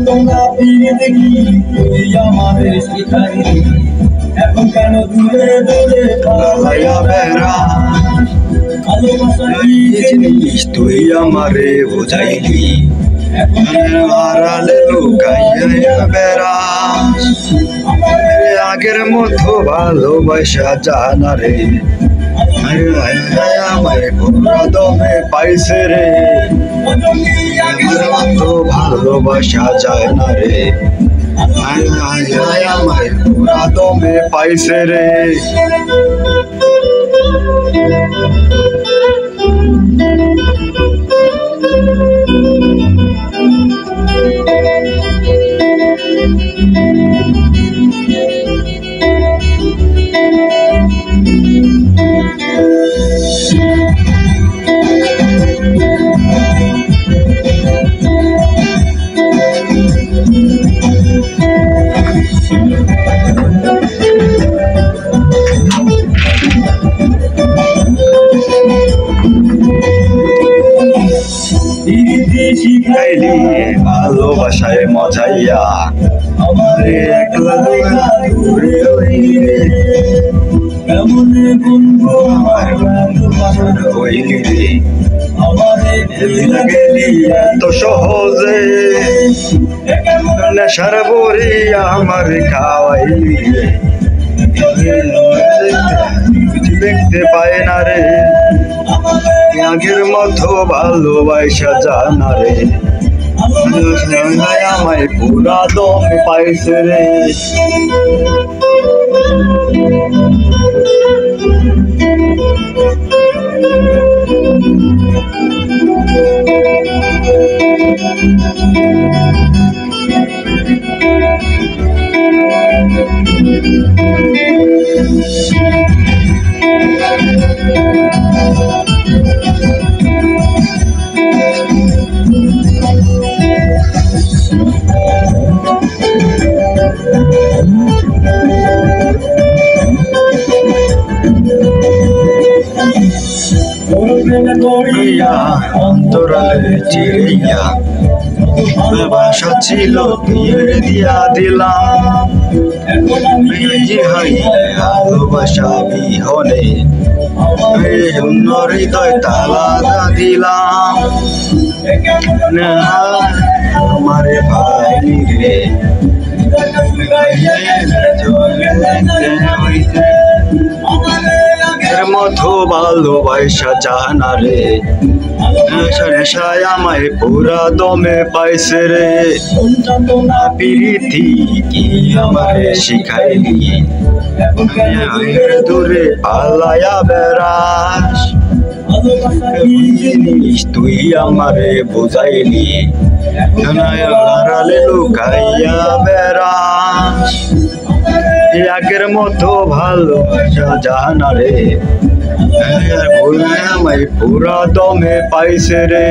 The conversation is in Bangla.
তোমরা ফিরে দেখি তুই আমাদের শিখাইলি এখন কেন দূরে দূরে পালাইয়া বেড়াস ভালোবাসা কি জিনিস তুই আমারে বুঝাইলি এখন আড়ালে লুকাইয়া বেড়াস আগের মতো ভালোবাসা জানা রে আমায় পুরা দমে পাইছে রে আগের মতো ভালোবাসা যায় না রে আমায় পুরা দমে পাইছে রে শিখাইলি ভালোবাসায় মজাইয়া আমারে একলা দূরে কেমন বন্ধু আমার হইলি রে আমারে গেলি এত সহজে নেশার বড়ি আমার খাওয়াইলি রে দেখতে পায় না রে আগের মতো ভালোবাসা জানা রে আমায় পুরা দম পাইছে রে অন্তরালে চিড়িয়া ভাষা ছিল বিয়ের দিয়া দিলাম ভালোবাসা বিহনে অন্য হৃদয় তালা দিলাম আমারে ভাই রে মতো ভালোবাসা জানা রে নেশায় আমায় পুরা দমে পাইছে রে প্রীতি কি আমারে শিখাইলি দূরে পালাইয়া বেড়াস জিনিস তুই আমারে বুঝাইলি আড়ালে লুকাইয়া বেড়াস আগের মতো ভালোবাসা জানা রে আমায় পুরা দমে পাইছে রে।